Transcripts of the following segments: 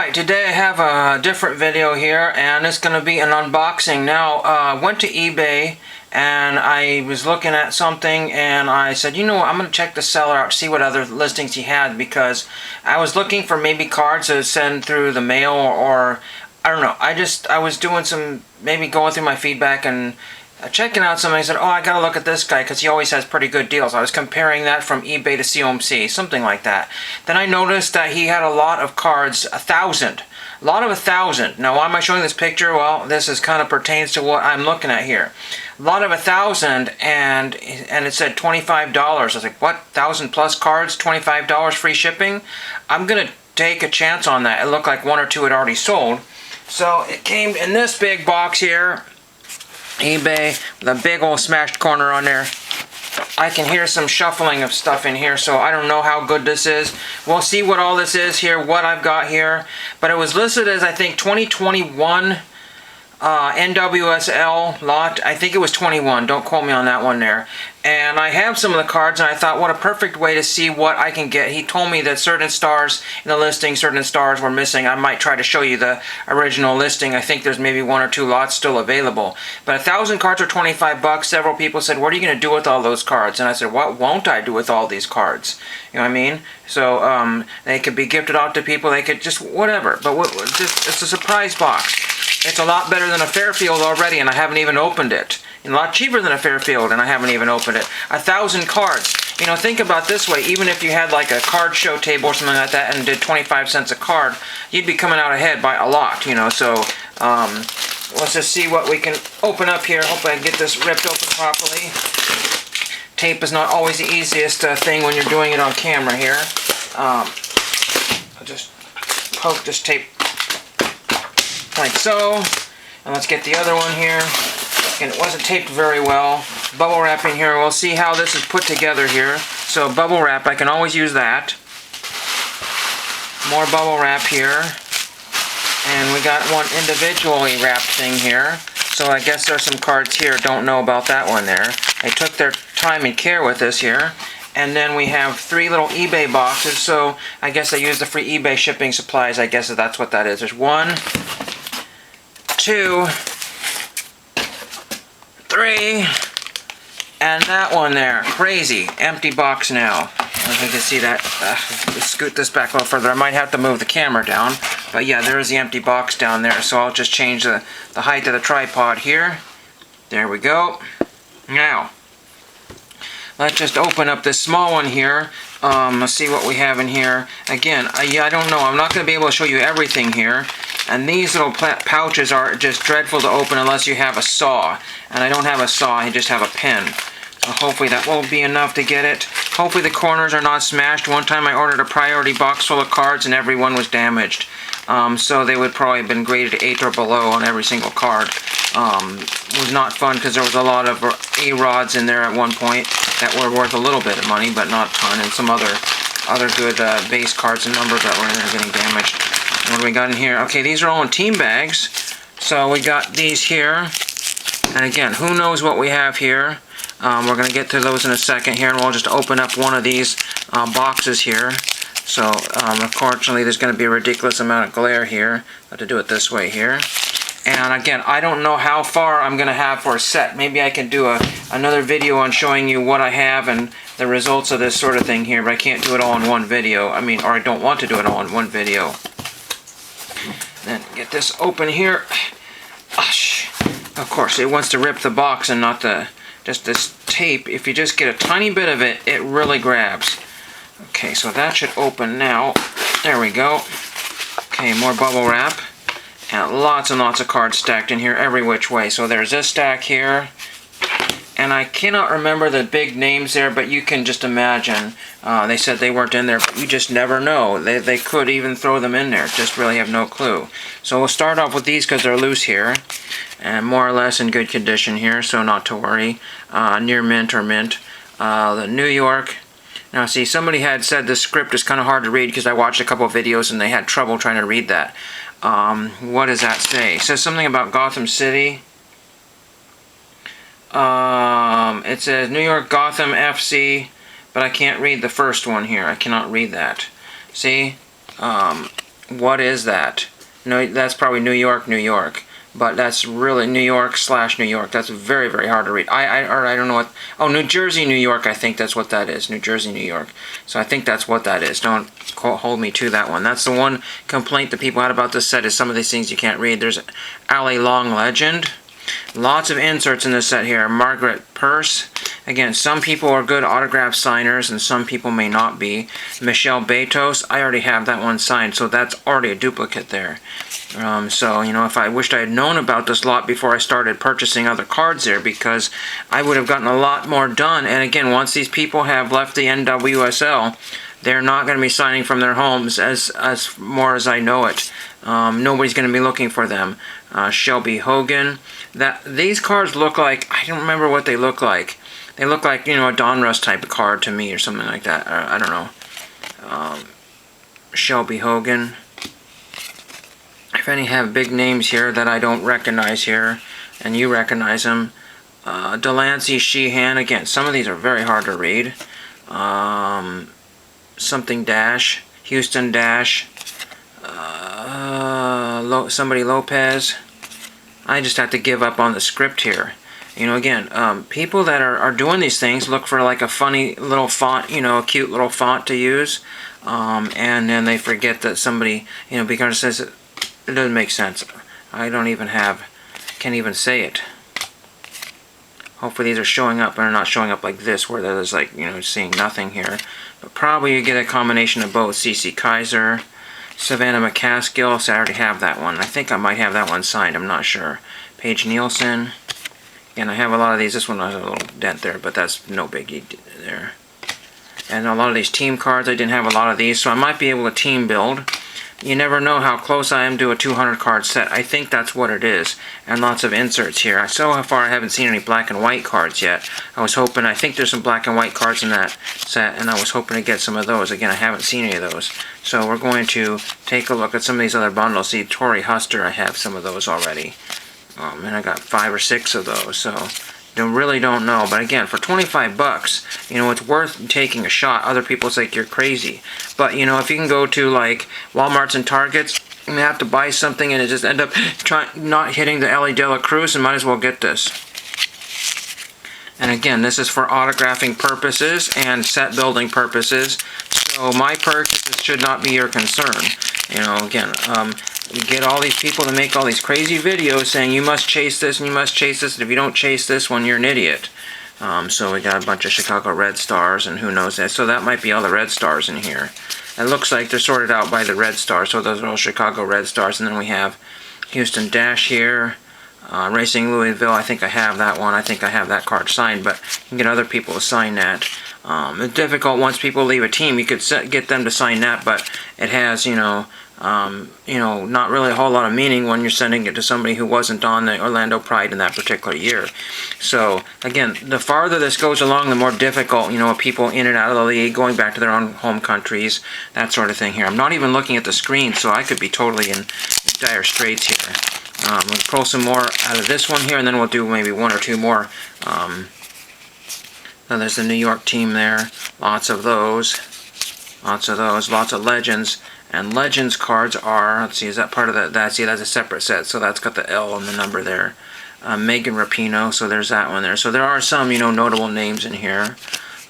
Alright, today I have a different video here, and it's going to be an unboxing. Now, I went to eBay and I was looking at something and I said, you know what, I'm going to check the seller out, see what other listings he had, because I was looking for maybe cards to send through the mail or I don't know. I was doing some, maybe going through my feedback and checking out something. I said, oh, I gotta look at this guy because he always has pretty good deals. I was comparing that from eBay to COMC, something like that. Then I noticed that he had a lot of cards, 1,000. A lot of 1,000. Now, why am I showing this picture? Well, this is kind of pertains to what I'm looking at here. A lot of 1,000, and it said $25. I was like, what? 1,000 plus cards, $25 free shipping? I'm gonna take a chance on that. It looked like one or two had already sold. So it came in this big box here. eBay with a big old smashed corner on there. I can hear some shuffling of stuff in here, so I don't know how good this is. We'll see what all this is here, what I've got here. But it was listed as, I think, 2021 NWSL lot. I think it was 21. Don't quote me on that one there. And I have some of the cards, and I thought, what a perfect way to see what I can get. He told me that certain stars in the listing, certain stars were missing. I might try to show you the original listing. I think there's maybe one or two lots still available. But 1,000 cards are 25 bucks. Several people said, what are you going to do with all those cards? And I said, what won't I do with all these cards? You know what I mean? So they could be gifted out to people. They could just whatever. But it's a surprise box. It's a lot better than a Fairfield already, and I haven't even opened it. And a lot cheaper than a Fairfield, and I haven't even opened it. 1,000 cards. You know, think about this way. Even if you had like a card show table or something like that and did 25 cents a card, you'd be coming out ahead by a lot, you know. So, let's just see what we can open up here. Hope I can get this ripped open properly. Tape is not always the easiest thing when you're doing it on camera here. I'll just poke this tape like so, and let's get the other one here. And it wasn't taped very well. Bubble wrap in here. We'll see how this is put together here. So bubble wrap, I can always use that. More bubble wrap here. And we got one individually wrapped thing here. So I guess there's some cards here. Don't know about that one there. They took their time and care with this here. And then we have 3 little eBay boxes. So I guess they use the free eBay shipping supplies. I guess that's what that is. There's 1, 2, 3, and that one there. Crazy. Empty box now. If you can see that. Let's scoot this back a little further. I might have to move the camera down. But yeah, there is the empty box down there. So I'll just change the height of the tripod here. There we go. Now, let's just open up this small one here. Let's see what we have in here. Again, I don't know. I'm not going to be able to show you everything here. And these little pouches are just dreadful to open unless you have a saw. And I don't have a saw, I just have a pen. So hopefully that will be enough to get it. Hopefully the corners are not smashed. One time I ordered a priority box full of cards and every one was damaged. So they would probably have been graded 8 or below on every single card. It was not fun because there was a lot of A-rods in there at one point that were worth a little bit of money, but not a ton. And some other good base cards and numbers that were in there getting damaged. What do we got in here? Okay, these are all in team bags. So we got these here. And again, who knows what we have here. We're going to get to those in a second here, and we'll just open up one of these boxes here. So, unfortunately, there's going to be a ridiculous amount of glare here. I have to do it this way here. And again, I don't know how far I'm going to have for a set. Maybe I can do another video on showing you what I have and the results of this sort of thing here, but I can't do it all in one video. I mean, or I don't want to do it all in one video. Then get this open here. Of course, it wants to rip the box and not just this tape. If you just get a tiny bit of it, it really grabs. Okay, so that should open now. There we go. Okay, more bubble wrap. And lots and lots of cards stacked in here every which way. So there's this stack here. And I cannot remember the big names there, but you can just imagine. They said they weren't in there, but you just never know. They could even throw them in there. Just really have no clue. So we'll start off with these because they're loose here. And more or less in good condition here, so not to worry. Near mint or mint. The New York. Now see, somebody had said the script is kind of hard to read because I watched a couple of videos and they had trouble trying to read that. What does that say? It says something about Gotham City. It says New York Gotham FC, but I can't read the first one here. I cannot read that. See? What is that? No, that's probably New York, New York. But that's really New York / New York. That's very, very hard to read. I don't know what. Oh, New Jersey, New York. I think that's what that is. New Jersey, New York. So I think that's what that is. Don't hold me to that one. That's the one complaint that people had about this set is some of these things you can't read. There's Allie Long Legend. Lots of inserts in this set here. Margaret Purse. Again, some people are good autograph signers and some people may not be. Michelle Betos. I already have that one signed, so that's already a duplicate there. So, you know, if I wished I had known about this lot before I started purchasing other cards there, because I would have gotten a lot more done. And again, once these people have left the NWSL, they're not going to be signing from their homes as more as I know it. Nobody's going to be looking for them. Shelby Hogan. These cards look like, I don't remember what they look like. They look like, you know, a Donruss type of card to me or something like that. I don't know. Shelby Hogan. If any have big names here that I don't recognize here, and you recognize them, Delancey Sheehan. Again, some of these are very hard to read. Something Dash, Houston Dash, somebody Lopez. I just have to give up on the script here. You know, again, people that are doing these things look for like a funny little font, you know, a cute little font to use, and then they forget that somebody, you know, because it says it doesn't make sense. I don't even have, can't even say it. Hopefully these are showing up and are not showing up like this, where there's like, you know, seeing nothing here. But probably you get a combination of both. CC Kaiser, Savannah McCaskill, so I already have that one. I think I might have that one signed, I'm not sure. Paige Nielsen. And I have a lot of these. This one has a little dent there, but that's no biggie there. And a lot of these team cards, I didn't have a lot of these, so I might be able to team build. You never know how close I am to a 200 card set. I think that's what it is. And lots of inserts here. So far I haven't seen any black and white cards yet. I was hoping, I think there's some black and white cards in that set, and I was hoping to get some of those. Again, I haven't seen any of those. So we're going to take a look at some of these other bundles. See, Tori Huster, I have some of those already. And I got 5 or 6 of those, so really don't know. But again, for 25 bucks, you know, it's worth taking a shot. Other people think you're crazy. But, you know, if you can go to, like, Walmarts and Targets, and have to buy something and it just end up not hitting the Ellie De La Cruz, and might as well get this. And again, this is for autographing purposes and set building purposes. So my purchases should not be your concern. You know, again, you get all these people to make all these crazy videos saying you must chase this and you must chase this, and if you don't chase this one, you're an idiot. So we got a bunch of Chicago Red Stars, and who knows that. So that might be all the Red Stars in here. It looks like they're sorted out by the Red Stars, so those are all Chicago Red Stars. And then we have Houston Dash here. Racing Louisville, I think I have that one. I think I have that card signed, but you can get other people to sign that. It's difficult once people leave a team. You could get them to sign that, but it has, you know, not really a whole lot of meaning when you're sending it to somebody who wasn't on the Orlando Pride in that particular year. So, again, the farther this goes along, the more difficult, you know, people in and out of the league, going back to their own home countries, that sort of thing here. I'm not even looking at the screen, so I could be totally in dire straits here. We'll pull some more out of this one here, and then we'll do maybe 1 or 2 more. Now there's the New York team there. Lots of those. Lots of Legends. And Legends cards are, let's see, is that part of that? See, that's a separate set, so that's got the L on the number there. Megan Rapinoe, so there's that one there. So there are some, you know, notable names in here.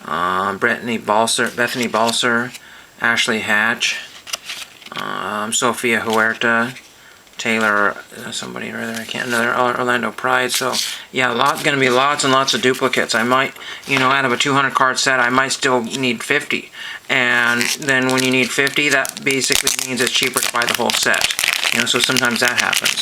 Bethany Balser, Ashley Hatch, Sofia Huerta, Taylor, somebody or other, I can't, another Orlando Pride. So yeah, going to be lots and lots of duplicates. I might, you know, out of a 200 card set, I might still need 50. And then when you need 50, that basically means it's cheaper to buy the whole set. You know, so sometimes that happens.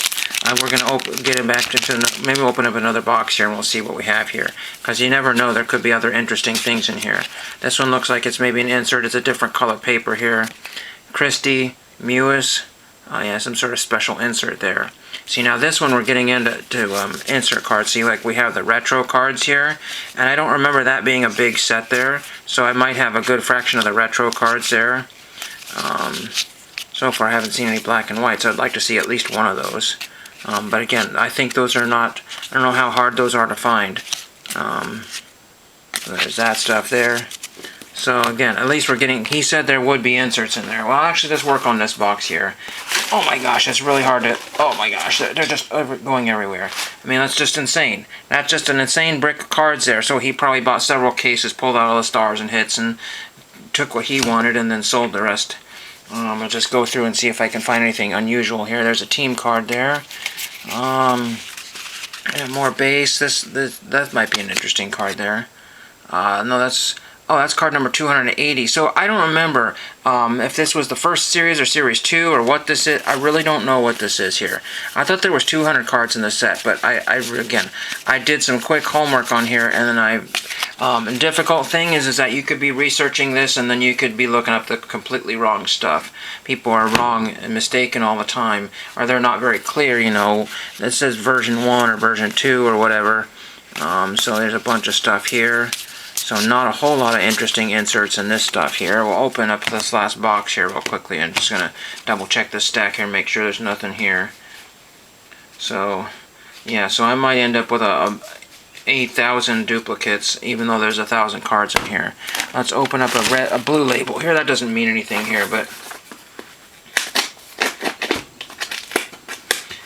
We're going to get it back to, maybe open up another box here and we'll see what we have here. Because you never know, there could be other interesting things in here. This one looks like it's maybe an insert. It's a different color paper here. Christy Mewis. Oh yeah, some sort of special insert there. See, now this one we're getting into insert cards. See, like we have the retro cards here, and I don't remember that being a big set there, so I might have a good fraction of the retro cards there. So far I haven't seen any black and white, so I'd like to see at least one of those. But again, I think those are not, I don't know how hard those are to find. So there's that stuff there. So again, at least we're getting, he said there would be inserts in there. Well, actually, let's work on this box here. Oh my gosh, it's really hard to, oh my gosh, they're just going everywhere. I mean, that's just insane. That's just an insane brick of cards there. So he probably bought several cases, pulled out all the stars and hits, and took what he wanted and then sold the rest. I'll just go through and see if I can find anything unusual here. There's a team card there. And more base. That might be an interesting card there. No, that's card number 280. So I don't remember if this was the first series or series 2 or what this is. I really don't know what this is here. I thought there was 200 cards in the set, but I did some quick homework on here, and then and difficult thing is that you could be researching this and then you could be looking up the completely wrong stuff. People are wrong and mistaken all the time, or they're not very clear, you know. It says version 1 or version 2 or whatever. So there's a bunch of stuff here. So not a whole lot of interesting inserts in this stuff here. We'll open up this last box here real quickly. I'm just going to double check this stack here and make sure there's nothing here. So, yeah, so I might end up with 8,000 duplicates, even though there's 1,000 cards in here. Let's open up a blue label here. That doesn't mean anything here, but...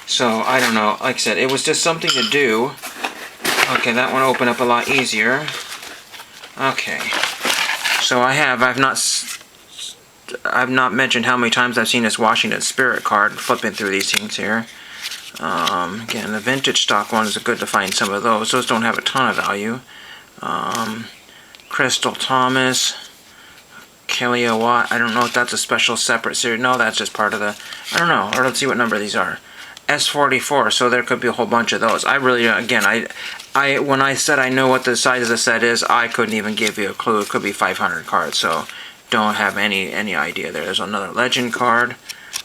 So, I don't know. Like I said, it was just something to do. Okay, that one opened up a lot easier. Okay, so I've not mentioned how many times I've seen this Washington Spirit card, flipping through these things here. Again, the vintage stock ones are good to find some of those. Those don't have a ton of value. Crystal Thomas, Kelly Watt, I don't know if that's a special separate series. No, that's just part of the, I don't know, or let's see what number these are. S44, so there could be a whole bunch of those. I really, again, when I said I know what the size of the set is, I couldn't even give you a clue. It could be 500 cards, so don't have any idea there. There's another legend card.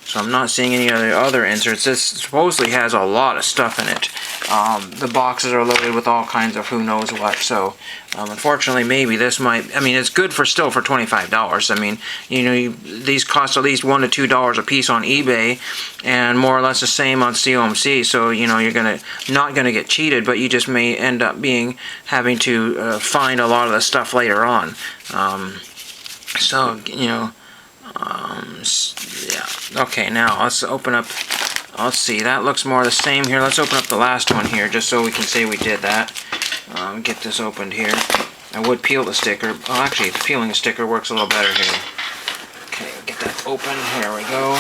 So I'm not seeing any other inserts. This supposedly has a lot of stuff in it. The boxes are loaded with all kinds of who knows what. So unfortunately, maybe this might. I mean, it's good still for $25. I mean, you know, these cost at least $1 to $2 a piece on eBay, and more or less the same on COMC. So you know, you're not gonna get cheated, but you just may end up having to find a lot of the stuff later on. So you know. Yeah. Okay, now let's open up. Let's see. That looks more the same here. Let's open up the last one here, just so we can say we did that. Get this opened here. I would peel the sticker. Well, actually, peeling the sticker works a little better here. Okay, get that open. Here we go.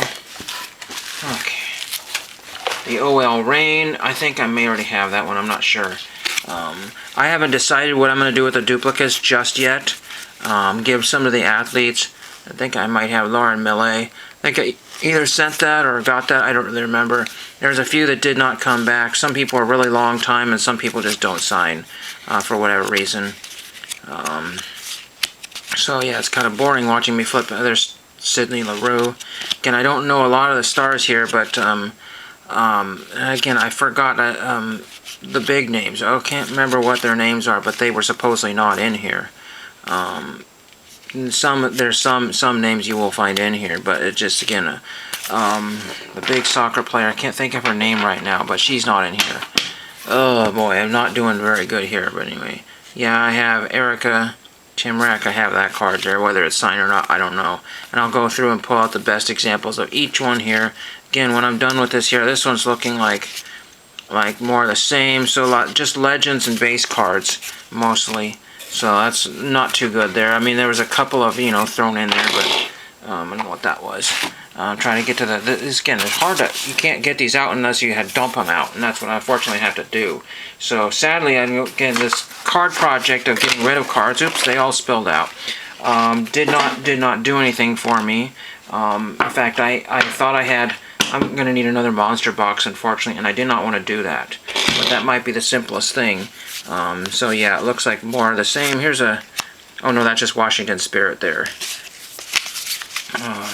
Okay. The OL Reign. I think I may already have that one. I'm not sure. I haven't decided what I'm going to do with the duplicates just yet. Give some to the athletes. I think I might have Lauren Millet. I think I either sent that or got that. I don't really remember. There's a few that did not come back. Some people are really long time, and some people just don't sign for whatever reason. So yeah, it's kind of boring watching me flip. There's Sidney LaRue. Again, I don't know a lot of the stars here, but again, I forgot the big names. I can't remember what their names are, but they were supposedly not in here. There's some names you will find in here, but it just, again, the big soccer player, I can't think of her name right now, but she's not in here. Oh boy, I'm not doing very good here, but anyway. Yeah, I have Erica Timrack. I have that card there, whether it's signed or not, I don't know. And I'll go through and pull out the best examples of each one here. Again, when I'm done with this here, this one's looking like more of the same, so just legends and base cards, mostly. So that's not too good there. I mean, there was a couple of, you know, thrown in there, but I don't know what that was. I'm trying to get to this again, it's hard to, you can't get these out unless you had dump them out, and that's what I unfortunately have to do. So sadly, again, this card project of getting rid of cards, oops, they all spilled out. Did not do anything for me. In fact, I thought I'm going to need another monster box, unfortunately, and I did not want to do that. But that might be the simplest thing. So yeah, it looks like more of the same. Here's oh no, that's just Washington Spirit there.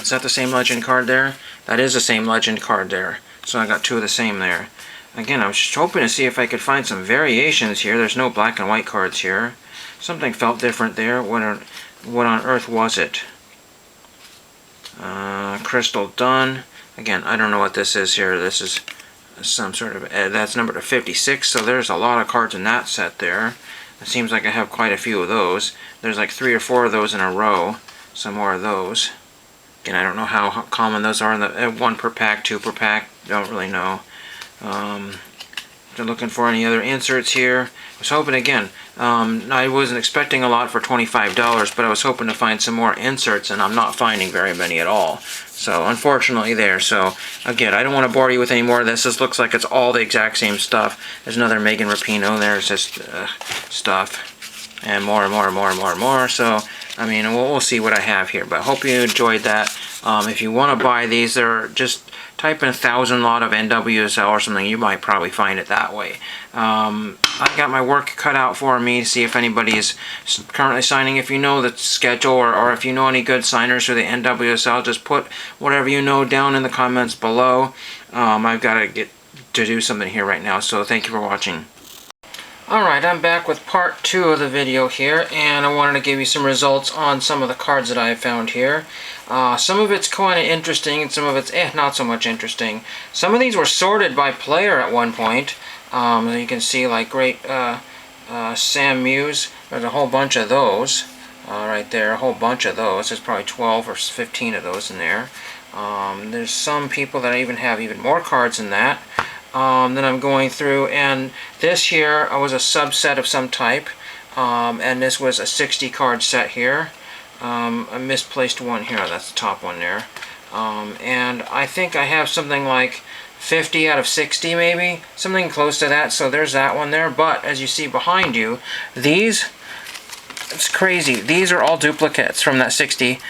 Is that the same legend card there? That is the same legend card there. So I got two of the same there. Again, I was just hoping to see if I could find some variations here. There's no black and white cards here. Something felt different there. What on earth was it? Crystal Dunn. Again, I don't know what this is here. This is some sort of, that's numbered to 56, so there's a lot of cards in that set there. It seems like I have quite a few of those. There's like 3 or 4 of those in a row. Some more of those. Again, I don't know how common those are in the 1 per pack, 2 per pack. Don't really know. They're looking for any other inserts here. I was hoping, again, I wasn't expecting a lot for $25, but I was hoping to find some more inserts, and I'm not finding very many at all. So, unfortunately there. So, again, I don't want to bore you with any more of this. This looks like it's all the exact same stuff. There's another Megan Rapinoe. There's just stuff. And more and more and more and more and more. So, I mean, we'll see what I have here. But I hope you enjoyed that. If you want to buy these, they're just type in 1,000 lot of NWSL or something. You might probably find it that way. I got my work cut out for me to see if anybody is currently signing. If you know the schedule or if you know any good signers for the NWSL, just put whatever you know down in the comments below. I've got to get to do something here right now, so thank you for watching. Alright, I'm back with part 2 of the video here, and I wanted to give you some results on some of the cards that I have found here. Some of it's kind of interesting, and some of it's not so much interesting. Some of these were sorted by player at one point. You can see, like, great Sam Muse. There's a whole bunch of those right there, a whole bunch of those. There's probably 12 or 15 of those in there. There's some people that even have even more cards than that. Then I'm going through, and this here was a subset of some type, and this was a 60 card set here. I misplaced one here, that's the top one there. And I think I have something like 50 out of 60 maybe, something close to that, so there's that one there. But as you see behind you, these, it's crazy, these are all duplicates from that 60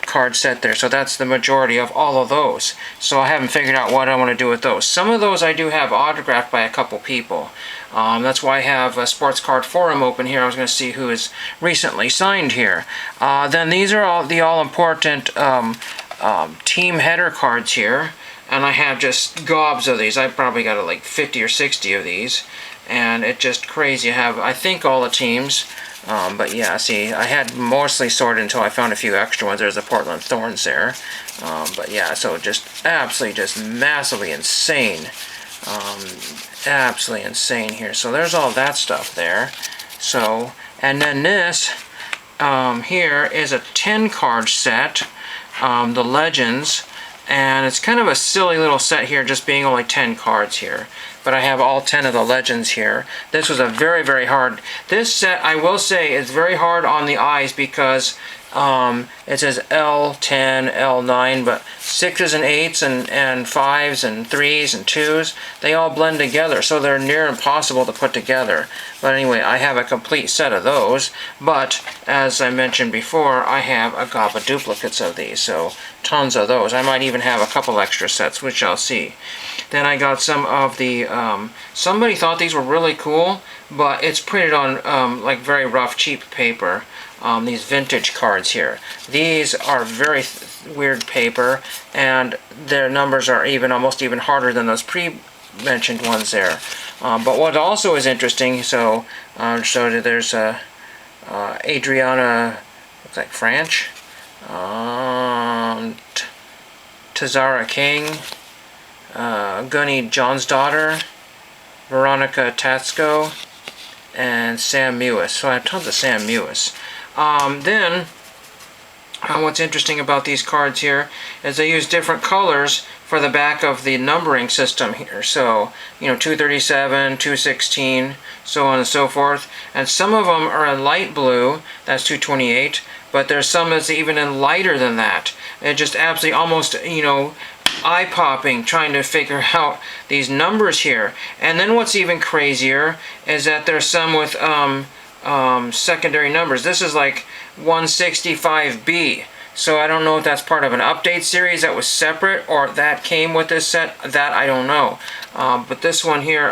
card set there, so that's the majority of all of those. So I haven't figured out what I want to do with those. Some of those I do have autographed by a couple people. That's why I have a Sports Card Forum open here. I was going to see who is recently signed here. Then these are all the all-important team header cards here, and I have just gobs of these. I probably got like 50 or 60 of these, and it's just crazy. I have, I think, all the teams. But yeah, see, I had mostly sorted until I found a few extra ones. There's the Portland Thorns there. But yeah, so just absolutely just massively insane. Absolutely insane here. So there's all that stuff there. So, and then this here is a 10 card set, the Legends. And it's kind of a silly little set here, just being only 10 cards here. But I have all 10 of the Legends here. This was a very, very hard... This set, I will say, is very hard on the eyes because it says L10, L9, but 6s and 8s and 5s and 3s and 2s, they all blend together, so they're near impossible to put together. But anyway, I have a complete set of those, but as I mentioned before, I have a gob of duplicates of these, so tons of those. I might even have a couple extra sets, which I'll see. Then I got some of the, somebody thought these were really cool, but it's printed on like very rough, cheap paper. These vintage cards here. These are very weird paper, and their numbers are even almost even harder than those pre-mentioned ones there. But what also is interesting, so there's Adriana, looks like French, Tazara King, Gunny Johnsdaughter, Veronica Tatsko, and Sam Mewis. So I have tons of Sam Mewis. Then, what's interesting about these cards here is they use different colors for the back of the numbering system here. So, you know, 237, 216, so on and so forth. And some of them are in light blue, that's 228, but there's some that's even in lighter than that. It just absolutely almost, you know, eye-popping trying to figure out these numbers here. And then what's even crazier is that there's some with secondary numbers. This is like 165B. So I don't know if that's part of an update series that was separate or that came with this set. That I don't know. But this one here,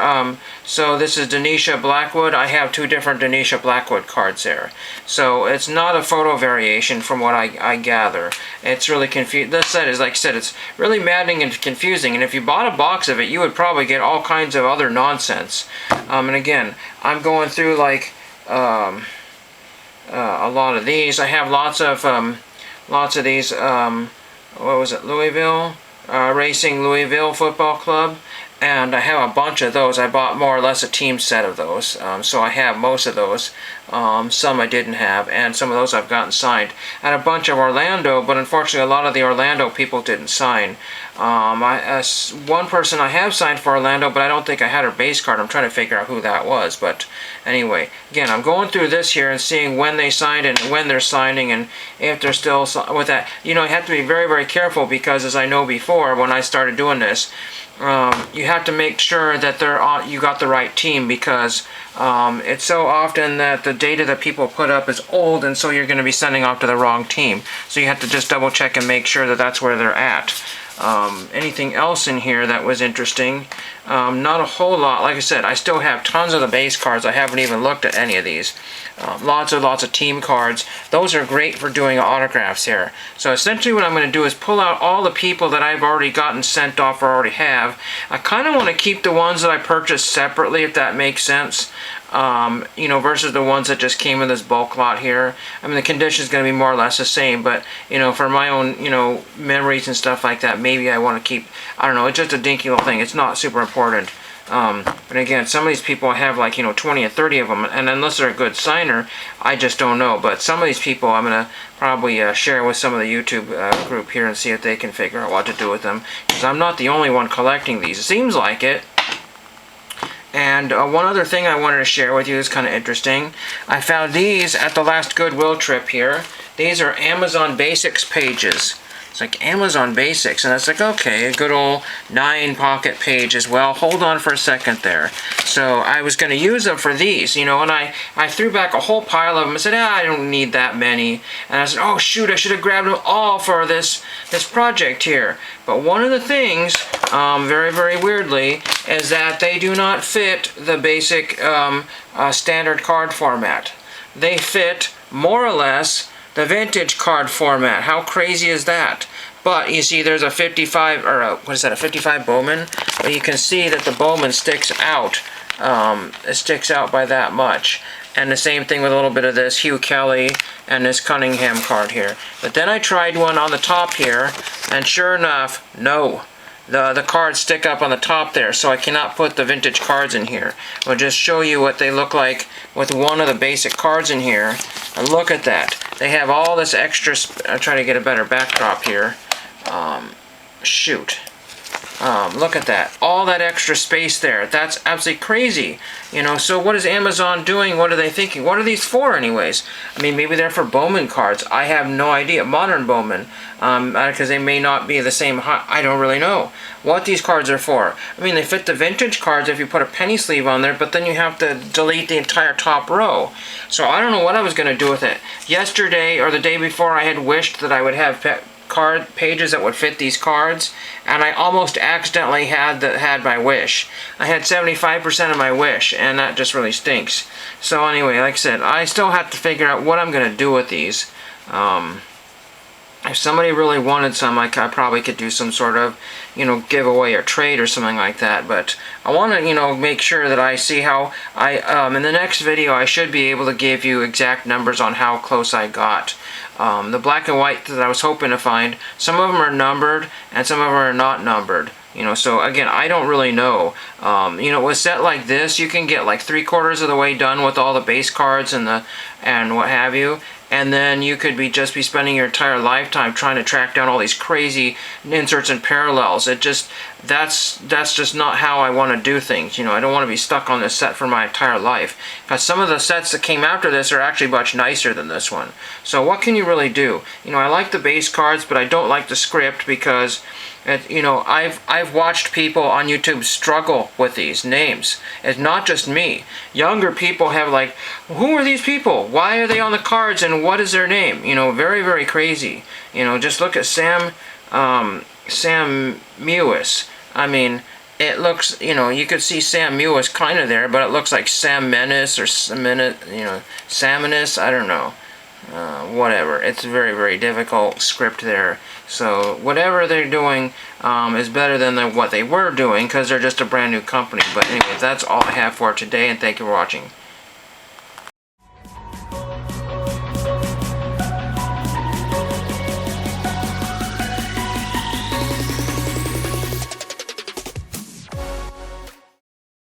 so this is Denisha Blackwood. I have 2 different Denisha Blackwood cards there. So it's not a photo variation from what I gather. It's really confusing. This set is, like I said, it's really maddening and confusing. And if you bought a box of it, you would probably get all kinds of other nonsense. And again, I'm going through like a lot of these. I have lots of these, what was it, Louisville, Racing Louisville Football Club, and I have a bunch of those. I bought more or less a team set of those, so I have most of those. Some I didn't have, and some of those I've gotten signed. And a bunch of Orlando, but unfortunately a lot of the Orlando people didn't sign. One person I have signed for Orlando, but I don't think I had her base card. I'm trying to figure out who that was. But anyway, again, I'm going through this here and seeing when they signed and when they're signing and if they're still with that. You know, I have to be very, very careful because, as I know before, when I started doing this, you have to make sure that you got the right team, because it's so often that the data that people put up is old, and so you're going to be sending off to the wrong team. So you have to just double check and make sure that that's where they're at. Anything else in here that was interesting? Not a whole lot. Like I said, I still have tons of the base cards. I haven't even looked at any of these. Lots of team cards. Those are great for doing autographs here. So essentially what I'm going to do is pull out all the people that I've already gotten sent off or already have. I kind of want to keep the ones that I purchased separately, if that makes sense. You know, versus the ones that just came in this bulk lot here. I mean, the condition is going to be more or less the same, but, you know, for my own, you know, memories and stuff like that, maybe I want to keep, I don't know, it's just a dinky little thing. It's not super important. But again, some of these people have like, you know, 20 or 30 of them, and unless they're a good signer, I just don't know. But some of these people I'm going to probably share with some of the YouTube group here and see if they can figure out what to do with them, because I'm not the only one collecting these. It seems like it. And one other thing I wanted to share with you is kind of interesting. I found these at the last Goodwill trip here. These are Amazon Basics pages. It's like Amazon Basics, and it's like, okay, a good old 9-pocket page as well. Hold on for a second there. So I was going to use them for these, you know, and I threw back a whole pile of them. I said, I don't need that many. And I said, oh shoot, I should have grabbed them all for this project here. But one of the things, very, very weirdly, is that they do not fit the basic standard card format. They fit more or less the vintage card format. How crazy is that? But you see there's a 55, or a 55 Bowman? But you can see that the Bowman sticks out. It sticks out by that much. And the same thing with a little bit of this Hugh Kelly and this Cunningham card here. But then I tried one on the top here, and sure enough, no. The cards stick up on the top there, so I cannot put the vintage cards in here. I'll just show you what they look like with one of the basic cards in here. And look at that. They have all this extra... I'll try to get a better backdrop here. Shoot. Look at that. All that extra space there. That's absolutely crazy. You know, so what is Amazon doing? What are they thinking? What are these for anyways? I mean, maybe they're for Bowman cards. I have no idea. Modern Bowman. Because they may not be the same height. I don't really know what these cards are for. I mean, they fit the vintage cards if you put a penny sleeve on there, but then you have to delete the entire top row. So I don't know what I was going to do with it. Yesterday or the day before, I had wished that I would have card pages that would fit these cards, and I almost accidentally had my wish. I had 75% of my wish, and that just really stinks. So anyway, like I said, I still have to figure out what I'm going to do with these. If somebody really wanted some, I probably could do some sort of, you know, giveaway or trade or something like that. But I want to, you know, make sure that I see how in the next video, I should be able to give you exact numbers on how close I got. The black and white that I was hoping to find, some of them are numbered and some of them are not numbered. You know, so again, I don't really know. You know, with a set like this, you can get like 3/4 of the way done with all the base cards and what have you. And then you could just be spending your entire lifetime trying to track down all these crazy inserts and parallels. That's just not how I want to do things. You know, I don't want to be stuck on this set for my entire life. Because some of the sets that came after this are actually much nicer than this one. So what can you really do? You know, I like the base cards, but I don't like the script because... you know, I've watched people on YouTube struggle with these names. It's not just me. Younger people have like, who are these people? Why are they on the cards and what is their name? You know, very, very crazy. You know, just look at Sam Mewis. I mean, it looks, you know, you could see Sam Mewis kind of there, but it looks like Sam Menace or Samonis, I don't know. Whatever. It's a very, very difficult script there. So whatever they're doing is better than what they were doing because they're just a brand new company. But anyway, that's all I have for today, and thank you for watching.